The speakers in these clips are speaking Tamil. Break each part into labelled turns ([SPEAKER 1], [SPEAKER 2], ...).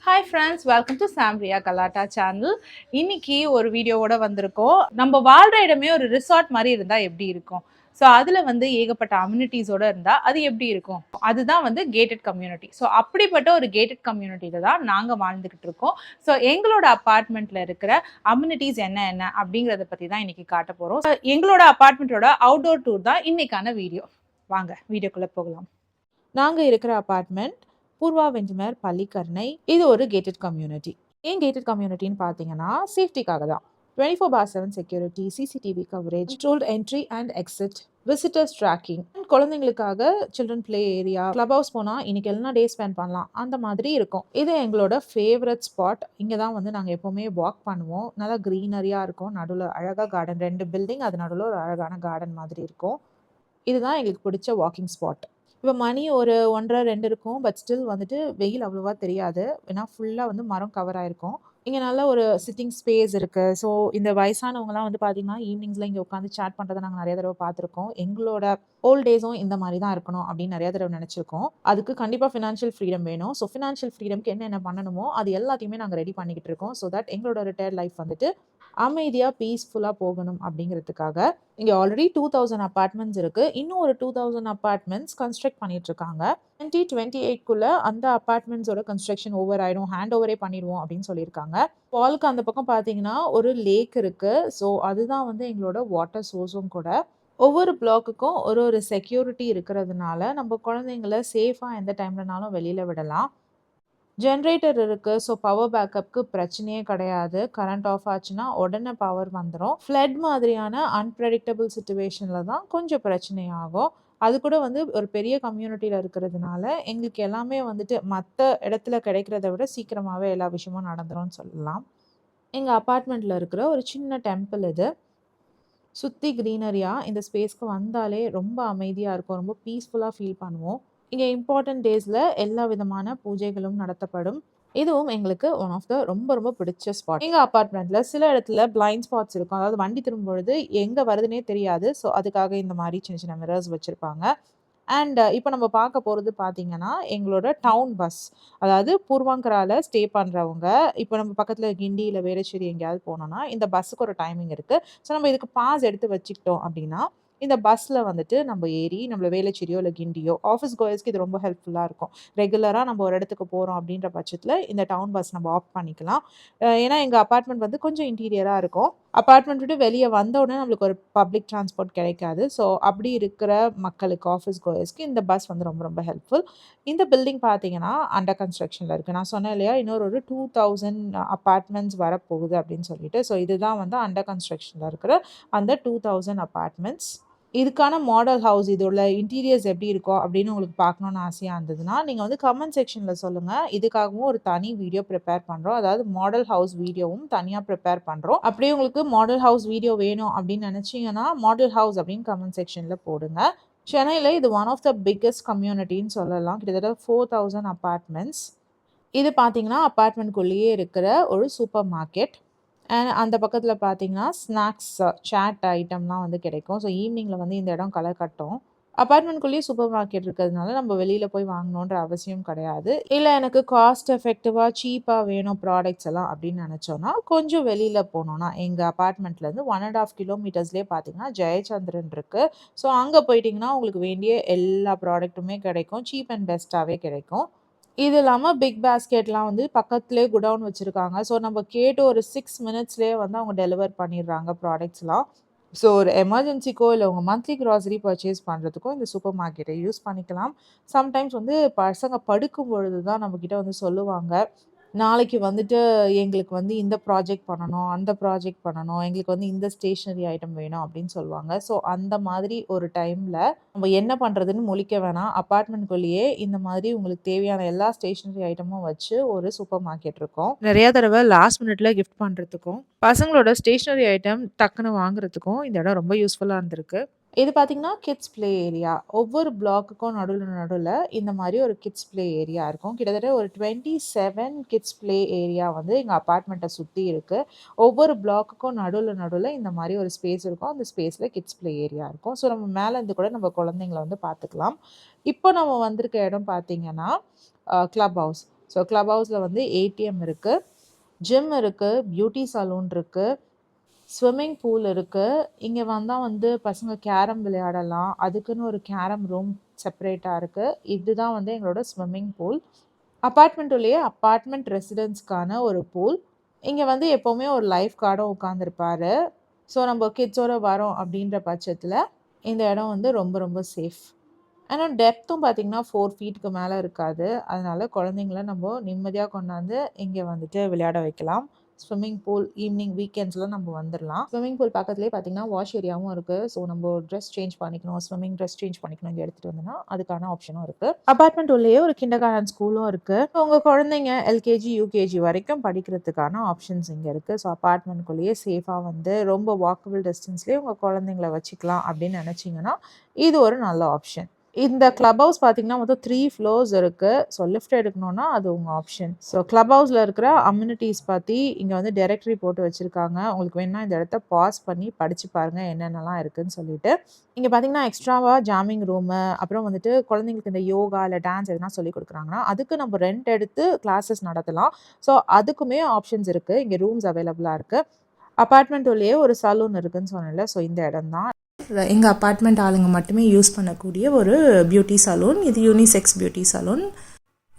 [SPEAKER 1] Hi friends, welcome to Samriya கலாட்டா சேனல். இன்னைக்கு ஒரு வீடியோவோட வந்திருக்கோம். நம்ம வாழ்ற இடமே ஒரு ரிசார்ட் மாதிரி இருந்தா எப்படி இருக்கும்? ஸோ அதில் வந்து ஏகப்பட்ட அம்யூனிட்டிஸோட இருந்தால் அது எப்படி இருக்கும்? அதுதான் வந்து கேட்டட் கம்யூனிட்டி. ஸோ அப்படிப்பட்ட ஒரு கேட்டட் கம்யூனிட்டியில் தான் நாங்கள் வாழ்ந்துக்கிட்டு இருக்கோம். ஸோ எங்களோட அப்பார்ட்மெண்ட்டில் இருக்கிற அம்யூனிட்டிஸ் என்ன என்ன அப்படிங்கிறத பற்றி தான் இன்னைக்கு காட்ட போகிறோம். எங்களோட அப்பார்ட்மெண்ட்டோட அவுட்டோர் டூர் தான் இன்னைக்கான வீடியோ. வாங்க வீடியோக்குள்ளே போகலாம். நாங்கள் இருக்கிற அப்பார்ட்மெண்ட் பூர்வா வெஞ்சமர் பள்ளிக்கரணை. இது ஒரு கேட்டட் கம்யூனிட்டி. ஏன் கேட்டட் கம்யூனிட்டின்னு பார்த்தீங்கன்னா சேஃப்டிக்காக தான். 24/7 security, CCTV coverage, controlled entry and exit, visitors tracking, குழந்தைங்களுக்காக children play area, club house போனால் இன்னைக்கு எல்லாம் டே ஸ்பெண்ட் பண்ணலாம், அந்த மாதிரி இருக்கும். இது எங்களோட ஃபேவரட் ஸ்பாட். இங்கே தான் வந்து நாங்கள் எப்போவுமே வாக் பண்ணுவோம். நல்லா க்ரீனரியாக இருக்கும். நடுவில் அழகாக கார்டன், 2 பில்டிங், அது நடுவில் ஒரு அழகான கார்டன் மாதிரி இருக்கும். இதுதான் எங்களுக்கு பிடிச்ச வாக்கிங் ஸ்பாட். இப்போ மணி ஒரு 1:30 2 இருக்கும். பட் ஸ்டில் வந்துட்டு வெயில் அவ்வளோவா தெரியாது. ஏன்னா ஃபுல்லாக வந்து மரம் கவர் ஆயிருக்கும். இங்கே நல்ல ஒரு சிட்டிங் ஸ்பேஸ் இருக்கு. ஸோ இந்த வயசானவங்கலாம் வந்து பார்த்தீங்கன்னா ஈவினிங்ஸில் இங்கே உட்காந்து சேட் பண்ணுறதை நாங்கள் நிறைய தடவை பார்த்துருக்கோம். எங்களோட ஓல்ட் டேஸும் இந்த மாதிரி தான் இருக்கணும் அப்படின்னு நிறைய தடவை நினச்சிருக்கோம். அதுக்கு கண்டிப்பாக ஃபினான்ஷியல் ஃப்ரீடம் வேணும். ஸோ ஃபினான்ஷியல் ஃப்ரீடம்க்கு என்னென்ன பண்ணணுமோ அது எல்லாத்தையுமே நாங்கள் ரெடி பண்ணிக்கிட்டு இருக்கோம். ஸோ தட் எங்களோட ரிட்டையர்ட் லைஃப் வந்துட்டு அமைதியாக பீஸ்ஃபுல்லாக போகணும் அப்படிங்கிறதுக்காக. இங்கே ஆல்ரெடி 2000 அப்பார்ட்மெண்ட்ஸ் இருக்குது. இன்னும் ஒரு 2000 அப்பார்ட்மெண்ட்ஸ் கன்ஸ்ட்ரக்ட் பண்ணிட்டு இருக்காங்க. 2028க்குள்ளே அந்த அப்பார்ட்மெண்ட்ஸோட கன்ஸ்ட்ரக்ஷன் ஓவர் ஆயிடும், ஹேண்ட் ஓவரே பண்ணிடுவோம் அப்படின்னு சொல்லியிருக்காங்க. பாலுக்கு அந்த பக்கம் பார்த்தீங்கன்னா ஒரு லேக் இருக்குது. ஸோ அதுதான் வந்து எங்களோட வாட்டர் சோர்ஸும் கூட. ஒவ்வொரு பிளாக்குக்கும் ஒரு ஒரு செக்யூரிட்டி இருக்கிறதுனால நம்ம குழந்தைங்கள சேஃபாக எந்த டைம்லனாலும் வெளியில் விடலாம். ஜென்ரேட்டர் இருக்குது. ஸோ பவர் பேக்கப்புக்கு பிரச்சனையே கிடையாது. கரண்ட் ஆஃப் ஆச்சுன்னா உடனே பவர் வந்துடும். ஃப்ளட் மாதிரியான அன்பிரடிக்டபிள் சுச்சுவேஷனில் தான் கொஞ்சம் பிரச்சனையாகும். அது கூட வந்து ஒரு பெரிய கம்யூனிட்டியில் இருக்கிறதுனால எங்களுக்கு எல்லாமே வந்துட்டு மற்ற இடத்துல கிடைக்கிறத விட சீக்கிரமாகவே எல்லா விஷயமும் நடந்துரும்னு சொல்லலாம். எங்கள் அப்பார்ட்மெண்ட்டில் இருக்கிற ஒரு சின்ன டெம்பிள் இது. சுற்றி க்ரீனரியாக இந்த ஸ்பேஸ்க்கு வந்தாலே ரொம்ப அமைதியாக இருக்கும். ரொம்ப பீஸ்ஃபுல்லாக ஃபீல் பண்ணுவோம். இங்கே இம்பார்ட்டன்ட் டேஸில் எல்லா விதமான பூஜைகளும் நடத்தப்படும். இதுவும் எங்களுக்கு ஒன் ஆஃப் த ரொம்ப ரொம்ப பிடிச்ச ஸ்பாட். எங்கள் அப்பார்ட்மெண்ட்டில் சில இடத்துல பிளைண்ட் ஸ்பாட்ஸ் இருக்கும். அதாவது வண்டி திரும்பும்பொழுது எங்கே வருதுன்னே தெரியாது. ஸோ அதுக்காக இந்த மாதிரி சின்ன சின்ன மிரர்ஸ் வச்சுருப்பாங்க. அண்ட் இப்போ நம்ம பார்க்க போகிறது பார்த்தீங்கன்னா எங்களோட டவுன் பஸ். அதாவது பூர்வாங்கரால ஸ்டே பண்ணுறவங்க இப்போ நம்ம பக்கத்தில் கிண்டி இல்லை வேளச்சேரி எங்கேயாவது போனோம்னா இந்த பஸ்ஸுக்கு ஒரு டைமிங் இருக்குது. ஸோ நம்ம இதுக்கு பாஸ் எடுத்து வச்சுக்கிட்டோம் அப்படின்னா இந்த பஸ்ஸில் வந்துட்டு நம்ம ஏறி நம்மள வேளச்சேரியோ இல்லை கிண்டியோ ஆஃபீஸ் கோயர்ஸ்க்கு இது ரொம்ப ஹெல்ப்ஃபுல்லாக இருக்கும். ரெகுலராக நம்ம ஒரு இடத்துக்கு போகிறோம் அப்படின்ற பட்சத்தில் இந்த டவுன் பஸ் நம்ம ஆப்ட் பண்ணிக்கலாம். ஏன்னா எங்கள் அப்பார்ட்மெண்ட் வந்து கொஞ்சம் இன்டீரியராக இருக்கும். அப்பார்ட்மெண்ட் விட்டு வெளியே வந்த உடனே நம்மளுக்கு ஒரு பப்ளிக் டிரான்ஸ்போர்ட் கிடைக்காது. ஸோ அப்படி இருக்கிற மக்களுக்கு ஆஃபீஸ் கோயர்ஸ்க்கு இந்த பஸ் வந்து ரொம்ப ரொம்ப ஹெல்ப்ஃபுல். இந்த பில்டிங் பார்த்தீங்கன்னா அண்டர் கன்ஸ்ட்ரக்ஷனில் இருக்குது. நான் சொன்னேன் இல்லையா இன்னொரு ஒரு 2000 அப்பார்ட்மெண்ட்ஸ் வரப்போகுது அப்படின்னு சொல்லிட்டு. ஸோ இதுதான் வந்து அண்டர் கன்ஸ்ட்ரக்ஷனில் இருக்கிற அந்த 2000 அப்பார்ட்மெண்ட்ஸ். இதுக்கான மாடல் ஹவுஸ் இதோட இன்டீரியர்ஸ் எப்படி இருக்கும் அப்படின்னு உங்களுக்கு பார்க்கணுன்னு ஆசையாக இருந்ததுன்னா நீங்கள் வந்து கமெண்ட் செக்ஷனில் சொல்லுங்கள். இதுக்காகவும் ஒரு தனி வீடியோ ப்ரிப்பேர் பண்ணுறோம். அதாவது மாடல் ஹவுஸ் வீடியோவும் தனியாக ப்ரிப்பேர் பண்ணுறோம். அப்படியே உங்களுக்கு மாடல் ஹவுஸ் வீடியோ வேணும் அப்படின்னு நினச்சிங்கன்னா மாடல் ஹவுஸ் அப்படின்னு கமெண்ட் செக்ஷனில் போடுங்க. சென்னையில் இது ஒன் ஆஃப் த பிக்கஸ்ட் கம்யூனிட்டின்னு சொல்லலாம். கிட்டத்தட்ட 4000 அப்பார்ட்மெண்ட்ஸ். இது பார்த்தீங்கன்னா அப்பார்ட்மெண்ட்குள்ளேயே இருக்கிற ஒரு சூப்பர் மார்க்கெட். அண்ட் அந்த பக்கத்தில் பார்த்தீங்கன்னா ஸ்நாக்ஸ், சாட் ஐட்டம்லாம் வந்து கிடைக்கும். ஸோ ஈவினிங்கில் வந்து இந்த இடம் களை கட்டும். அப்பார்ட்மெண்ட்குள்ளேயே சூப்பர் மார்க்கெட் இருக்கிறதுனால நம்ம வெளியில் போய் வாங்கணுன்ற அவசியம் கிடையாது. இல்லை எனக்கு காஸ்ட் எஃபெக்டிவாக சீப்பாக வேணும் ப்ராடக்ட்ஸ் எல்லாம் அப்படின்னு நினச்சோன்னா கொஞ்சம் வெளியில் போனோன்னா எங்கள் அப்பார்ட்மெண்ட்லேருந்து 1.5 கிலோமீட்டர்ஸ்லேயே பார்த்தீங்கன்னா ஜெயச்சந்திரன் இருக்குது. ஸோ அங்கே போயிட்டிங்கன்னா உங்களுக்கு வேண்டிய எல்லா ப்ராடக்ட்டுமே கிடைக்கும். சீப் அண்ட் பெஸ்ட்டாகவே கிடைக்கும். இது இல்லாமல் பிக் பாஸ்கெட்லாம் வந்து பக்கத்துலேயே குடவுன் வச்சுருக்காங்க. ஸோ நம்ம கேட்டு ஒரு 6 மினிட்ஸ்லேயே வந்து அவங்க டெலிவர் பண்ணிடுறாங்க ப்ராடக்ட்ஸ்லாம். ஸோ ஒரு எமர்ஜென்சிக்கோ இல்லை உங்கள் மந்த்லி க்ராசரி பர்ச்சேஸ் பண்ணுறதுக்கோ இந்த சூப்பர் மார்க்கெட்டை யூஸ் பண்ணிக்கலாம். சம்டைம்ஸ் வந்து பசங்க படுக்கும் பொழுது தான் நம்மக்கிட்ட வந்து சொல்லுவாங்க. நாளைக்கு வந்துட்டு எங்களுக்கு வந்து இந்த ப்ராஜெக்ட் பண்ணணும், அந்த ப்ராஜெக்ட் பண்ணணும், எங்களுக்கு வந்து இந்த ஸ்டேஷ்னரி ஐட்டம் வேணும் அப்படின்னு சொல்லுவாங்க. ஸோ அந்த மாதிரி ஒரு டைமில் நம்ம என்ன பண்ணுறதுன்னு முழிக்க வேணாம். அப்பார்ட்மெண்ட்குள்ளேயே இந்த மாதிரி உங்களுக்கு தேவையான எல்லா ஸ்டேஷ்னரி ஐட்டமும் வச்சு ஒரு சூப்பர் மார்க்கெட் இருக்கும். நிறையா தடவை லாஸ்ட் மினிட்ல கிஃப்ட் பண்ணுறதுக்கும் பசங்களோட ஸ்டேஷ்னரி ஐட்டம் டக்குன்னு வாங்குறதுக்கும் இந்த இடம் ரொம்ப யூஸ்ஃபுல்லாக இருந்திருக்கு. இது பார்த்தீங்கன்னா கிட்ஸ் ப்ளே ஏரியா. ஒவ்வொரு பிளாக்குக்கும் நடுவில் இந்த மாதிரி ஒரு கிட்ஸ் ப்ளே ஏரியா இருக்கும். கிட்டத்தட்ட ஒரு 27 கிட்ஸ் ப்ளே ஏரியா வந்து எங்கள் அப்பார்ட்மெண்ட்டை சுற்றி இருக்குது. ஒவ்வொரு பிளாக்குக்கும் நடுவில் இந்த மாதிரி ஒரு ஸ்பேஸ் இருக்கும். அந்த ஸ்பேஸில் கிட்ஸ் ப்ளே ஏரியா இருக்கும். ஸோ நம்ம மேலேருந்து கூட நம்ம குழந்தைங்கள வந்து பார்த்துக்கலாம். இப்போ நம்ம வந்திருக்க இடம் பார்த்தீங்கன்னா கிளப் ஹவுஸ். ஸோ கிளப் ஹவுஸில் வந்து ஏடிஎம் இருக்குது, ஜிம் இருக்குது, பியூட்டி சலூன் இருக்குது, ஸ்விம்மிங் பூல் இருக்குது. இங்கே வந்தால் வந்து பசங்க கேரம் விளையாடலாம். அதுக்குன்னு ஒரு கேரம் ரூம் செப்பரேட்டாக இருக்குது. இதுதான் வந்து எங்களோட ஸ்விம்மிங் பூல். அப்பார்ட்மெண்ட்டுள்ளேயே அப்பார்ட்மெண்ட் ரெசிடென்ஸ்க்கான ஒரு பூல். இங்கே வந்து எப்போவுமே ஒரு லைஃப் கார்டும் உட்காந்துருப்பாரு. ஸோ நம்ம கிட்ஸோடு வரோம் அப்படின்ற பட்சத்தில் இந்த இடம் வந்து ரொம்ப ரொம்ப சேஃப். ஆனால் டெப்த்தும் பார்த்திங்கன்னா 4 ஃபீட்டுக்கு மேலே இருக்காது. அதனால் குழந்தைங்கள நம்ம நிம்மதியாக கொண்டாந்து இங்கே வந்துட்டு விளையாட வைக்கலாம். ஸ்விம்மிங் பூல் ஈவினிங் வீக்கெண்ட்ஸ்லாம் நம்ம வந்துடலாம். ஸ்விம்மிங் பூல் பக்கத்துலேயே பார்த்திங்கன்னா வாஷ் ஏரியாவும் இருக்குது. ஸோ நம்ம ட்ரெஸ் சேஞ்ச் பண்ணிக்கணும், ஸ்விம்மிங் ட்ரெஸ் சேஞ்ச் பண்ணிக்கணும் இங்கே எடுத்துகிட்டு வந்தோன்னா அதுக்கான ஆப்ஷனும் இருக்குது. அப்பார்ட்மெண்ட் உள்ளேயே ஒரு கிண்டர்கார்டன் ஸ்கூலும் இருக்குது. உங்கள் குழந்தைங்க எல்கேஜி யூகேஜி வரைக்கும் படிக்கிறதுக்கான ஆப்ஷன்ஸ் இங்கே இருக்குது. ஸோ அப்பார்ட்மெண்ட்குள்ளேயே சேஃபாக வந்து ரொம்ப வாக்கபிள் டிஸ்டன்ஸ்லேயே உங்கள் குழந்தைங்கள வச்சுக்கலாம் அப்படின்னு நினச்சிங்கன்னா இது ஒரு நல்ல ஆப்ஷன். இந்த கிளப் ஹவுஸ் பார்த்தீங்கன்னா மொத்தம் 3 ஃப்ளோர்ஸ் இருக்குது. ஸோ லிஃப்ட் எடுக்கணும்னா அது உங்கள் ஆப்ஷன். ஸோ கிளப் ஹவுஸில் இருக்கிற அம்யூனிட்டிஸ் பற்றி இங்கே வந்து டைரக்டரி போட்டு வச்சுருக்காங்க. உங்களுக்கு வேணுன்னா இந்த இடத்த பாஸ் பண்ணி படித்து பாருங்கள் என்னென்னலாம் இருக்குதுன்னு சொல்லிட்டு. இங்கே பார்த்தீங்கன்னா எக்ஸ்ட்ராவாக ஜாமிங் ரூமு, அப்புறம் வந்துட்டு குழந்தைங்களுக்கு இந்த யோகா இல்லை டான்ஸ் எதுனா சொல்லி கொடுக்குறாங்கன்னா அதுக்கு நம்ம ரெண்ட் எடுத்து கிளாஸஸ் நடத்தலாம். ஸோ அதுக்குமே ஆப்ஷன்ஸ் இருக்குது. இங்கே ரூம்ஸ் அவைலபிளாக இருக்குது. அப்பார்ட்மெண்ட் உள்ளேயே ஒரு சலூன் இருக்குதுன்னு சொன்னேன்ல, ஸோ இந்த இடம் தான். எங்கள் அப்பார்ட்மெண்ட் ஆளுங்க மட்டுமே யூஸ் பண்ணக்கூடிய ஒரு பியூட்டி சலூன். இது யூனிசெக்ஸ் பியூட்டி சலூன்.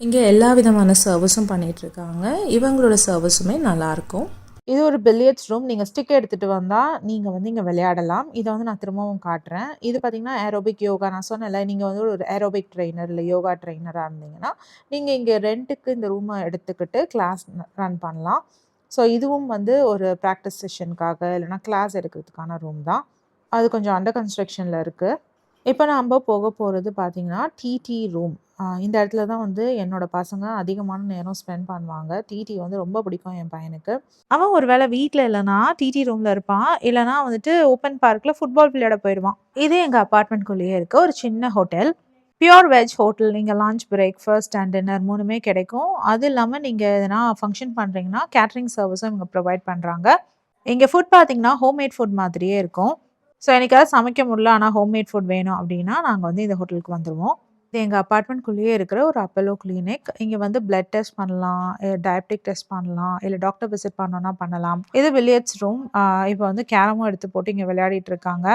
[SPEAKER 1] இங்கே எல்லா விதமான சர்வீஸும் பண்ணிகிட்ருக்காங்க. இவங்களோட சர்வீஸுமே நல்லாயிருக்கும். இது ஒரு பில்லியர்ட்ஸ் ரூம். நீங்கள் ஸ்டிக் எடுத்துகிட்டு வந்தால் நீங்கள் வந்து இங்கே விளையாடலாம். இதை வந்து நான் திரும்பவும் காட்டுறேன். இது பார்த்திங்கன்னா ஏரோபிக் யோகா. நான் சொன்னேன்ல, நீங்கள் வந்து ஒரு ஏரோபிக் ட்ரெயினர் இல்லை யோகா ட்ரெயினராக இருந்தீங்கன்னா நீங்கள் இங்கே ரெண்ட்டுக்கு இந்த ரூமை எடுத்துக்கிட்டு கிளாஸ் ரன் பண்ணலாம். ஸோ இதுவும் வந்து ஒரு ப்ராக்டிஸ் செஷனுக்காக இல்லைனா கிளாஸ் எடுக்கிறதுக்கான ரூம் தான். அது கொஞ்சம் அண்டர் கன்ஸ்ட்ரக்ஷனில் இருக்குது. இப்போ நம்ம போக போகிறது பார்த்திங்கன்னா டிடி ரூம். இந்த இடத்துல தான் வந்து என்னோடய பசங்க அதிகமான நேரம் ஸ்பெண்ட் பண்ணுவாங்க. டிடி வந்து ரொம்ப பிடிக்கும் என் பையனுக்கு. அவன் ஒரு வேளை வீட்டில் இல்லைனா டிடி ரூமில் இருப்பான், இல்லைனா வந்துட்டு ஓப்பன் பார்க்கில் ஃபுட்பால் விளையாட போயிடுவான். இதே எங்கள் அப்பார்ட்மெண்ட்குள்ளேயே இருக்க ஒரு சின்ன ஹோட்டல், பியூர் வெஜ் ஹோட்டல். நீங்கள் லஞ்ச், பிரேக்ஃபாஸ்ட் அண்ட் டின்னர் 3மே கிடைக்கும். அது இல்லாமல் நீங்கள் எதனா ஃபங்க்ஷன் பண்ணுறீங்கன்னா கேட்ரிங் சர்வீஸும் இவங்க ப்ரொவைட் பண்ணுறாங்க. இங்கே ஃபுட் பார்த்திங்கன்னா ஹோம்மேட் ஃபுட் மாதிரியே இருக்கும். ஸோ எனக்காவது சமைக்க முடியல, ஆனால் ஹோம்மேட் ஃபுட் வேணும் அப்படின்னா நாங்கள் வந்து இந்த ஹோட்டலுக்கு வந்துடுவோம். இது எங்கள் அப்பார்ட்மெண்ட்குள்ளேயே இருக்கிற ஒரு அப்போலோ கிளினிக். இங்கே வந்து பிளட் டெஸ்ட் பண்ணலாம், டயபெட்டிக் டெஸ்ட் பண்ணலாம், இல்லை டாக்டர் விசிட் பண்ணோன்னா பண்ணலாம். இது பில்லியர்ட்ஸ் ரூம். இப்போ வந்து கேரமும் எடுத்து போட்டு இங்கே விளையாடிட்டு இருக்காங்க.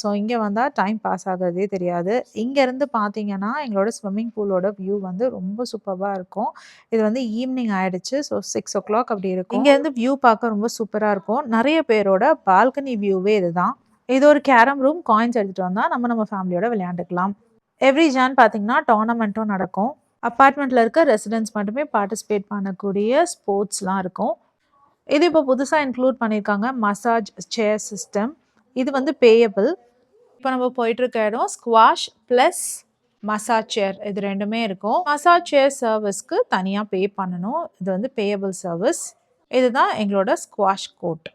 [SPEAKER 1] ஸோ இங்கே வந்தால் டைம் பாஸ் ஆகிறதே தெரியாது. இங்கேருந்து பார்த்தீங்கன்னா எங்களோட ஸ்விம்மிங் பூலோட வியூ வந்து ரொம்ப சூப்பராக இருக்கும். இது வந்து ஈவினிங் ஆகிடுச்சு. ஸோ 6 o'clock அப்படி இருக்கும். இங்கேருந்து வியூ பார்க்க ரொம்ப சூப்பராக இருக்கும். நிறைய பேரோட பால்கனி வியூவே இதுதான். இது ஒரு கேரம் ரூம். காயின்ஸ் எடுத்துகிட்டு வந்தால் நம்ம ஃபேமிலியோட விளையாண்டுக்கலாம். எவ்ரி ஜான் பார்த்தீங்கன்னா டோர்னமெண்ட்டும் நடக்கும். அப்பார்ட்மெண்ட்டில் இருக்க ரெசிடென்ட்ஸ் மட்டுமே பார்ட்டிசிபேட் பண்ணக்கூடிய ஸ்போர்ட்ஸ்லாம் இருக்கும். இது இப்போ புதுசாக இன்க்ளூட் பண்ணியிருக்காங்க மசாஜ் சேர் சிஸ்டம். இது வந்து பேயபிள். இப்போ நம்ம போயிட்டுருக்க இடம் ஸ்குவாஷ் ப்ளஸ் மசாஜ் சேர், இது ரெண்டுமே இருக்கும். மசாஜ் சேர் சர்வீஸ்க்கு தனியாக பே பண்ணணும். இது வந்து பேயபிள் சர்வீஸ். இதுதான் எங்களோட ஸ்குவாஷ் கோர்ட்.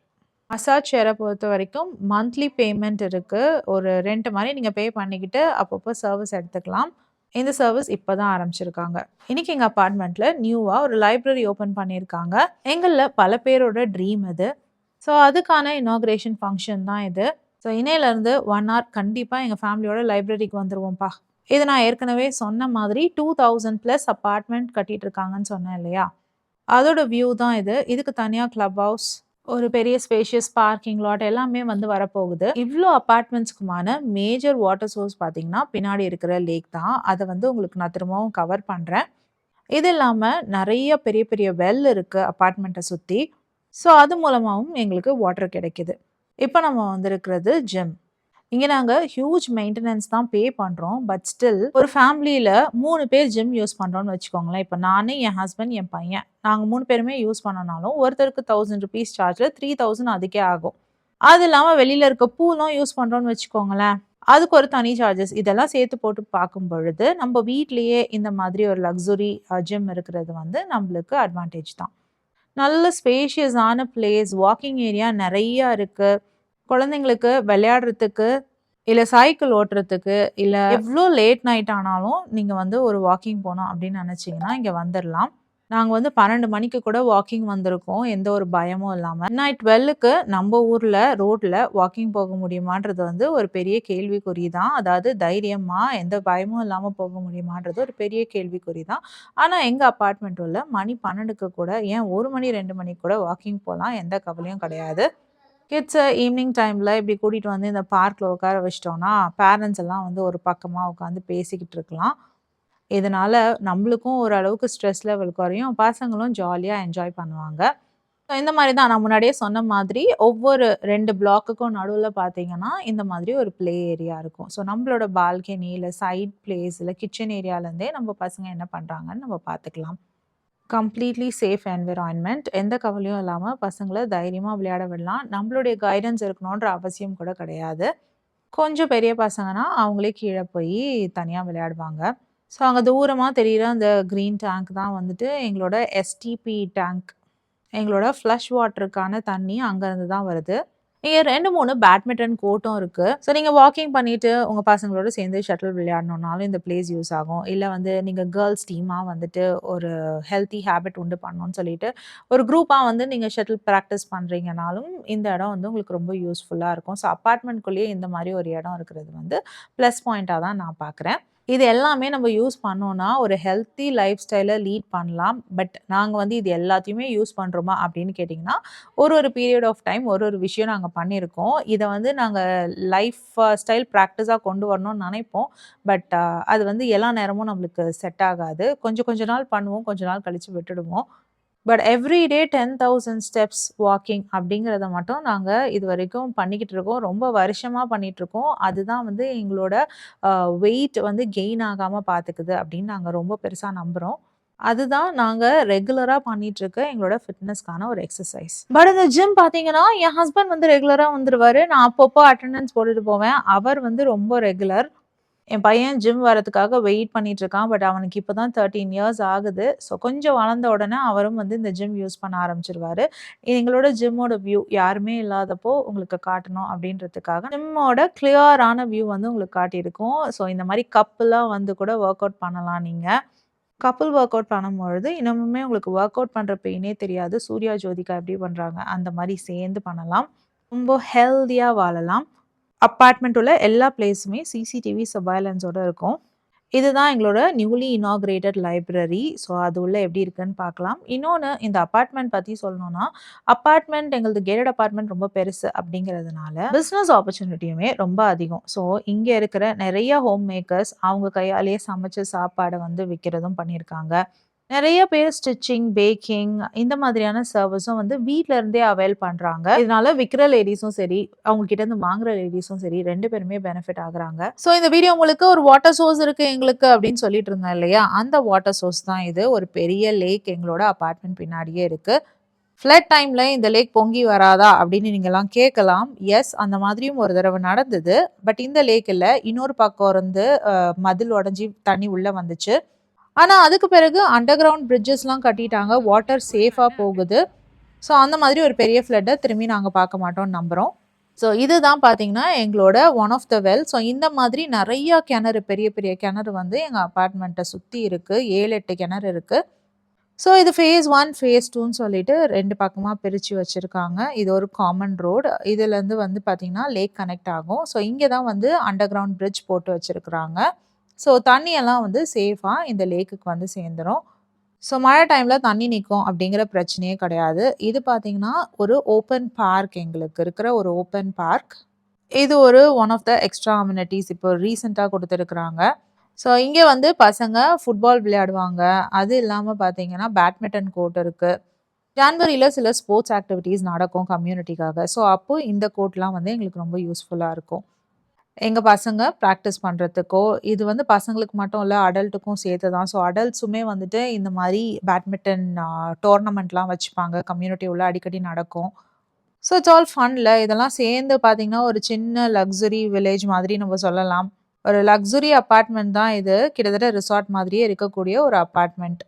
[SPEAKER 1] மசாஜ் சேரை பொறுத்த வரைக்கும் மந்த்லி பேமெண்ட் இருக்குது. ஒரு ரெண்ட் மாதிரி நீங்கள் பே பண்ணிக்கிட்டு அப்பப்போ சர்வீஸ் எடுத்துக்கலாம். இந்த சர்வீஸ் இப்போ தான் ஆரம்பிச்சிருக்காங்க. இன்றைக்கி எங்கள் அப்பார்ட்மெண்ட்டில் நியூவாக ஒரு லைப்ரரி ஓப்பன் பண்ணியிருக்காங்க. எங்களில் பல பேரோட ட்ரீம் இது. ஸோ அதுக்கான இனாக்ரேஷன் ஃபங்க்ஷன் தான் இது. ஸோ இன்னையிலேருந்து 1 hour கண்டிப்பாக எங்கள் ஃபேமிலியோட லைப்ரரிக்கு வந்துடுவோம்ப்பா. இது நான் ஏற்கனவே சொன்ன மாதிரி 2000+ அப்பார்ட்மெண்ட் கட்டிகிட்டு இருக்காங்கன்னு சொன்னேன் இல்லையா, அதோட வியூ தான் இது. இதுக்கு தனியாக கிளப் ஹவுஸ், ஒரு பெரிய ஸ்பேஷியஸ் பார்க்கிங் லாட் எல்லாமே வந்து வரப்போகுது. இவ்வளோ அப்பார்ட்மெண்ட்ஸ்க்குமான மேஜர் வாட்டர் சோர்ஸ் பார்த்தீங்கன்னா பின்னாடி இருக்கிற லேக் தான். அதை வந்து உங்களுக்கு நான் திரும்பவும் கவர் பண்ணுறேன். இது இல்லாமல் நிறைய பெரிய பெரிய வெல் இருக்குது அப்பார்ட்மெண்ட்டை சுற்றி. ஸோ அது மூலமாகவும் எங்களுக்கு வாட்டர் கிடைக்கிது. இப்போ நம்ம வந்திருக்கிறது ஜிம். இங்கே நாங்கள் ஹியூஜ் மெயின்டெனன்ஸ் தான் பே பண்ணுறோம். பட் ஸ்டில் ஒரு ஃபேமிலியில் 3 பேர் ஜிம் யூஸ் பண்ணுறோன்னு வச்சுக்கோங்களேன். இப்போ நான், என் ஹஸ்பண்ட், என் பையன், நாங்கள் 3 பேருமே யூஸ் பண்ணனாலும் ஒருத்தருக்கு 1000 rupees சார்ஜில் 3000 அதுக்கே ஆகும். அது இல்லாமல் வெளியில் இருக்க பூலும் யூஸ் பண்ணுறோன்னு வச்சுக்கோங்களேன், அதுக்கு ஒரு தனி சார்ஜஸ். இதெல்லாம் சேர்த்து போட்டு பார்க்கும் பொழுது நம்ம வீட்லேயே இந்த மாதிரி ஒரு லக்ஸுரி ஜிம் இருக்கிறது வந்து நம்மளுக்கு அட்வான்டேஜ் தான். நல்ல ஸ்பேஷியஸான பிளேஸ், வாக்கிங் ஏரியா நிறையா இருக்குது. குழந்தைங்களுக்கு விளையாடுறதுக்கு, இல்லை சைக்கிள் ஓட்டுறதுக்கு, இல்லை எவ்வளோ லேட் நைட் ஆனாலும் நீங்கள் வந்து ஒரு வாக்கிங் போகணும் அப்படின்னு நினச்சிங்கன்னா இங்கே வந்துடலாம். நாங்க வந்து 12 மணிக்கு கூட வாக்கிங் வந்திருக்கோம். எந்த ஒரு பயமும் இல்லாம. நைட் 12க்கு நம்ம ஊர்ல ரோட்ல வாக்கிங் போக முடியுமான்றது வந்து ஒரு பெரிய கேள்விக்குறி தான். அதாவது தைரியமா எந்த பயமும் இல்லாம போக முடியுமான்றது ஒரு பெரிய கேள்விக்குறி தான். ஆனா எங்க அபார்ட்மெண்ட் உள்ள மணி 12க்கு கூட ஏன் 1 மணி 2 மணிக்கு கூட வாக்கிங் போலாம். எந்த கவலையும் கிடையாது. கிட்ஸ ஈவினிங் டைம்ல இப்படி கூட்டிட்டு வந்து இந்த பார்க்ல உட்கார வச்சுட்டோம்னா, பேரண்ட்ஸ் எல்லாம் வந்து ஒரு பக்கமா உட்காந்து பேசிக்கிட்டு இருக்கலாம். இதனால நம்மளுக்கும் ஓரளவுக்கு ஸ்ட்ரெஸ் லெவல் குறையும். பசங்களும் ஜாலியா என்ஜாய் பண்ணுவாங்க. இந்த மாரி தான் நான் முன்னாடியே சொன்ன மாதிரி ஒவ்வொரு 2 பிளாக்குக்கும் நடுவுல பார்த்தீங்கன்னா, இந்த மாதிரி ஒரு ப்ளே ஏரியா இருக்கும். ஸோ நம்மளோட பால்கனி இல்ல சைட் பிளேஸ் இல்ல கிச்சன் ஏரியாலேருந்தே நம்ம பசங்க என்ன பண்றாங்கன்னு நம்ம பார்த்துக்கலாம். Completely safe environment. எந்த கவலையும் இல்லாம பசங்கள தைரியமா விளையாட விடலாம். நம்மளுடைய கைடன்ஸ் இருக்கணுன்ற அவசியம் கூட கிடையாது. கொஞ்சம் பெரிய பசங்கன்னா, அவங்களே கீழ போயி தனியா விளையாடுவாங்க. ஸோ, அங்க தூரமா தெரியிற அந்த கிரீன் டேங்க் தான் வந்துட்டு எங்களோட எஸ்டிபி டேங்க். எங்களோட ஃப்ளஷ் வாட்டருக்கான தண்ணி அங்கருந்து தான் வருது. இங்க 2, 3 பேட்மிண்டன் கோர்ட்டும் இருக்கு. ஸோ, நீங்க வாக்கிங் பண்ணிட்டு உங்க பசங்களோட சேர்ந்து ஷட்டில் விளையாடணும்னாலும் இந்த பிளேஸ் யூஸ் ஆகும். இல்ல வந்து நீங்க கேர்ல்ஸ் டீமா வந்துட்டு ஒரு ஹெல்த்தி ஹேபிட் உண்டு பண்ணணும்னு சொல்லிட்டு, ஒரு குரூப்பா வந்து நீங்க ஷட்டில் பிராக்டிஸ் பண்றீங்கனாலும், இந்த இடம் வந்து உங்களுக்கு ரொம்ப யூஸ்ஃபுல்லா இருக்கும். ஸோ, அபார்ட்மெண்ட்குள்ளேயே இந்த மாரி ஒரு இடம் இருக்கிறது வந்து ப்ளஸ் பாயிண்ட்டா தான் நான் பார்க்குறேன். இது எல்லாமே நம்ம யூஸ் பண்ணோம்னா, ஒரு ஹெல்த்தி லைஃப் ஸ்டைல லீட் பண்ணலாம். பட் நாங்க வந்து இது எல்லாத்தையுமே யூஸ் பண்றோமா அப்படின்னு கேட்டீங்கன்னா, ஒரு பீரியட் ஆஃப் டைம் ஒரு விஷயம் நாங்க பண்ணியிருக்கோம். இத வந்து நாங்க லைஃப் ஸ்டைல் பிராக்டிஸா கொண்டு வரணும்னு நெனைப்போம். பட் அது வந்து எல்லா நேரமும் நம்மளுக்கு செட் ஆகாது. கொஞ்சம் கொஞ்ச நாள் பண்ணுவோம். கொஞ்ச நாள் கழிச்சு விட்டுடுவோம். But every day 10,000 steps walking அப்படிங்கிறத மட்டும் நாங்க இதுவரைக்கும் பண்ணிக்கிட்டு இருக்கோம். ரொம்ப வருஷமா பண்ணிட்டுருக்கோம். அதுதான் வந்து எங்களோட வெயிட் வந்து கெயின் ஆகாம பார்த்துக்குது அப்படின்னு நாங்க ரொம்ப பெருசா நம்புறோம். அதுதான் நாங்க ரெகுலரா பண்ணிட்டுருக்க எங்களோட ஃபிட்னஸ்க்கான ஒரு எக்ஸர்சைஸ். பட் இந்த ஜிம் பார்த்தீங்கன்னா, என் ஹஸ்பண்ட் வந்து ரெகுலரா வந்துருவாரு. நான் அப்பப்போ அட்டெண்டன்ஸ் போட்டுட்டு போவேன். அவர் வந்து ரொம்ப ரெகுலர். என் பையன் ஜிம் வரதுக்காக வெயிட் பண்ணிட்டு இருக்கான். பட் அவனுக்கு இப்ப தான் 13 இயர்ஸ் ஆகுது. ஸோ கொஞ்சம் வளர்ந்த உடனே அவரும் வந்து இந்த ஜிம் யூஸ் பண்ண ஆரம்பிச்சுருவாரு. எங்களோட ஜிம்மோட வியூ யாருமே இல்லாதப்போ உங்களுக்கு காட்டணும் அப்படின்றதுக்காக ஜிம்மோட கிளியரான வியூ வந்து உங்களுக்கு காட்டியிருக்கோம். ஸோ இந்த மாரி கப்புலா வந்து கூட ஒர்க் அவுட் பண்ணலாம் நீங்க. கப்புல் ஒர்க் அவுட் பண்ணும்பொழுது இன்னமுமே உங்களுக்கு ஒர்க் அவுட் பண்ற பெயினே தெரியாது. சூர்யா, ஜோதிகா எப்படி பண்றாங்க அந்த மாரி சேர்ந்து பண்ணலாம். ரொம்ப ஹெல்தியா வாழலாம். அப்பார்ட்மெண்ட் உள்ள எல்லா பிளேஸுமே சிசிடிவி சர்வைலன்ஸோட இருக்கும். இதுதான் எங்களோட நியூலி இனாகிரேட்டட் லைப்ரரி. ஸோ அது உள்ள எப்படி இருக்குன்னு பார்க்கலாம். இன்னொன்னு இந்த அபார்ட்மெண்ட் பத்தி சொல்லணும்னா, அபார்ட்மெண்ட் எங்களது கேட்டட் அபார்ட்மெண்ட் ரொம்ப பெருசு அப்படிங்கிறதுனால, பிசினஸ் ஆப்பர்ச்சுனிட்டியுமே ரொம்ப அதிகம். ஸோ இங்க இருக்கிற நெறைய ஹோம் மேக்கர்ஸ் அவங்க கையாலேயே சமைச்ச சாப்பாட வந்து விக்கிறதும் பண்ணியிருக்காங்க. நெறைய பேர் ஸ்டிச்சிங், பேக்கிங் இந்த மாதிரியான சர்வீஸும் வந்து வீட்ல இருந்தே அவைல் பண்றாங்க. இதனால விக்கிற லேடீஸும் சரி, அவங்க கிட்ட இருந்து வாங்குற லேடீஸும் சரி 2 பேருமே பெனிஃபிட் ஆகுறாங்க. ஸோ இந்த வீடியோ உங்களுக்கு ஒரு வாட்டர் சோர்ஸ் இருக்கு எங்களுக்கு அப்படின்னு சொல்லிட்டு இருந்தேன் இல்லையா? அந்த வாட்டர் சோர்ஸ் தான் இது. ஒரு பெரிய லேக் எங்களோட அபார்ட்மெண்ட் பின்னாடியே இருக்கு. ஃப்ளட் டைம்ல இந்த லேக் பொங்கி வராதா அப்படின்னு நீங்கலாம் கேட்கலாம். எஸ், அந்த மாதிரியும் ஒரு தடவ நடந்தது. பட் இந்த லேக் இல்ல. இன்னொரு பக்கம் இருந்து மதில் உடைஞ்சு தண்ணி உள்ள வந்துச்சு. ஆனா, அதுக்கு பிறகு அண்டர் கிரவுண்ட் பிரிட்ஜஸ்லாம் கட்டிட்டாங்க. வாட்டர் சேஃபா போகுது. ஸோ, அந்த மாதிரி ஒரு பெரிய ஃப்ளட்ட திரும்பி நாங்க பார்க்க மாட்டோம்னு நம்புறோம். ஸோ, இதுதான் பார்த்தீங்கன்னா, எங்களோட one of the well. So, இந்த மாதிரி நெறைய கிணறு, பெரிய பெரிய கிணறு வந்து எங்க அபார்ட்மெண்ட்ட சுத்தி இருக்கு. 7, 8 கிணறு இருக்கு. ஸோ, இது ஃபேஸ் 1, ஃபேஸ் 2ன்னு சொல்லிட்டு 2 பக்கமா பிரிச்சு வச்சிருக்காங்க. இது ஒரு காமன் ரோடு. இதுலேருந்து வந்து பார்த்தீங்கன்னா, லேக் கனெக்ட் ஆகும். ஸோ, இங்க தான் வந்து அண்டர் கிரவுண்ட் பிரிட்ஜ் போட்டு வச்சிருக்கிறாங்க. ஸோ தண்ணியெல்லாம் வந்து சேஃபா இந்த லேக்குக்கு வந்து சேர்ந்துரும். ஸோ மழை டைம்ல தண்ணி நிக்கும் அப்படிங்கிற பிரச்சனையே கிடையாது. இது பார்த்தீங்கன்னா, ஒரு ஓப்பன் பார்க் எங்களுக்கு இருக்கிற ஒரு ஓப்பன் பார்க். இது ஒரு ஒன் ஆஃப் த எக்ஸ்ட்ரா அம்யூனிட்டீஸ் இப்போ ரீசென்ட்டா குடுத்துருக்குறாங்க. ஸோ இங்க வந்து பசங்க ஃபுட்பால் விளையாடுவாங்க. அது இல்லாம பார்த்தீங்கன்னா, பேட்மிட்டன் கோர்ட் இருக்கு. ஜான்வரில சில ஸ்போர்ட்ஸ் ஆக்டிவிட்டீஸ் நடக்கும் கம்யூனிட்டிக்காக. ஸோ அப்போ இந்த கோர்ட்லாம் வந்து எங்களுக்கு ரொம்ப யூஸ்ஃபுல்லா இருக்கும். எங்க பசங்க பிராக்டிஸ் பண்றதுக்கோ, இது வந்து பசங்களுக்கு மட்டும் இல்ல, அடல்ட்டுக்கும் சேர்த்து தான். ஸோ அடல்ட்ஸுமே வந்துட்டு இந்த மாரி பேட்மிட்டன் டோர்னமெண்ட்லாம் வச்சுப்பாங்க. கம்யூனிட்டி உள்ள அடிக்கடி நடக்கும். ஸோ இட்ஸ் ஆல் ஃபன்ல. இதெல்லாம் சேர்ந்து பார்த்தீங்கன்னா, ஒரு சின்ன லக்ஸுரி வில்லேஜ் மாதிரி நம்ம சொல்லலாம். ஒரு லக்ஸுரி அபார்ட்மெண்ட் தான் இது. கிட்டத்தட்ட ரிசார்ட் மாதிரியே இருக்கக்கூடிய ஒரு அபார்ட்மெண்ட்.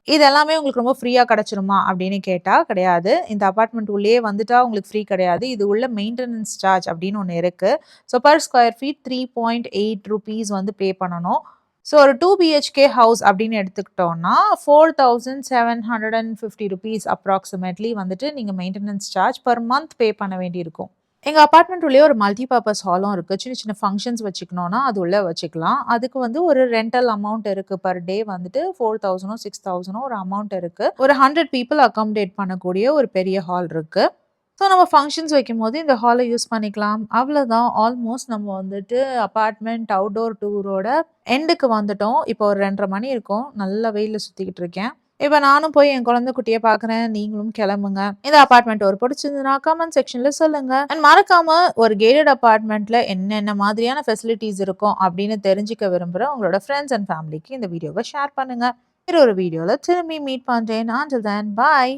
[SPEAKER 1] இது எல்லாமே உங்களுக்கு ரொம்ப ஃப்ரீயா கிடைச்சிருமா அப்படின்னு கேட்டா கிடையாது. இந்த அபார்ட்மெண்ட் உள்ளேயே வந்துட்டா உங்களுக்கு ஃப்ரீ கிடையாது. இது உள்ள மெயின்டனன்ஸ் சார்ஜ் அப்படின்னு ஒண்ணு இருக்கு. ஸோ பெர் ஸ்கொயர் ஃபீட் ₹3.8 வந்து பே பண்ணணும். ஸோ ஒரு 2 பிஹெச்கே ஹவுஸ் அப்படின்னு எடுத்துக்கிட்டோம்னா 4750 ருபீஸ் அப்ராக்சிமேட்லி வந்துட்டு நீங்கள் maintenance charge per month pay பண்ண வேண்டியிருக்கும். எங்கள் அப்பார்ட்மெண்ட் உள்ளே ஒரு மல்டி பர்பஸ் ஹாலும் இருக்குது. சின்ன சின்ன ஃபங்க்ஷன்ஸ் வச்சுக்கணும்னா அது உள்ளே வச்சுக்கலாம். அதுக்கு வந்து ஒரு ரெண்டல் அமௌண்ட் இருக்குது. பர் டே வந்துட்டு 4000 6000 ஒரு அமௌண்ட் இருக்குது. ஒரு 100 பீப்புள் அகாமடேட் பண்ணக்கூடிய ஒரு பெரிய ஹால் இருக்குது. ஸோ நம்ம ஃபங்க்ஷன்ஸ் வைக்கும்போது இந்த ஹாலை யூஸ் பண்ணிக்கலாம். அவ்வளோதான். ஆல்மோஸ்ட் நம்ம வந்துட்டு அபார்ட்மெண்ட் அவுட்டோர் டூரோட எண்டுக்கு வந்துட்டோம். இப்போ ஒரு 2:30 மணி இருக்கும். நல்ல வெயில்ல சுத்திக்கிட்டு இருக்கேன். இப்ப நானும் போய் என் குழந்தை குட்டிய பார்க்குறேன். நீங்களும் கிளம்புங்க. இந்த அபார்ட்மெண்ட் ஒரு பிடிச்சிருந்ததுன்னா கமெண்ட் செக்ஷன்ல சொல்லுங்க. அண்ட் மறக்காம ஒரு கேட்டட் அபார்ட்மெண்ட்ல என்னென்ன மாதிரியான ஃபெசிலிட்டீஸ் இருக்கும் அப்படின்னு தெரிஞ்சுக்க விரும்புற உங்களோட ஃப்ரெண்ட்ஸ் அண்ட் ஃபேமிலிக்கு இந்த வீடியோவை ஷேர் பண்ணுங்க. வேற ஒரு வீடியோல திரும்பி மீட் பண்றேன். until then bye.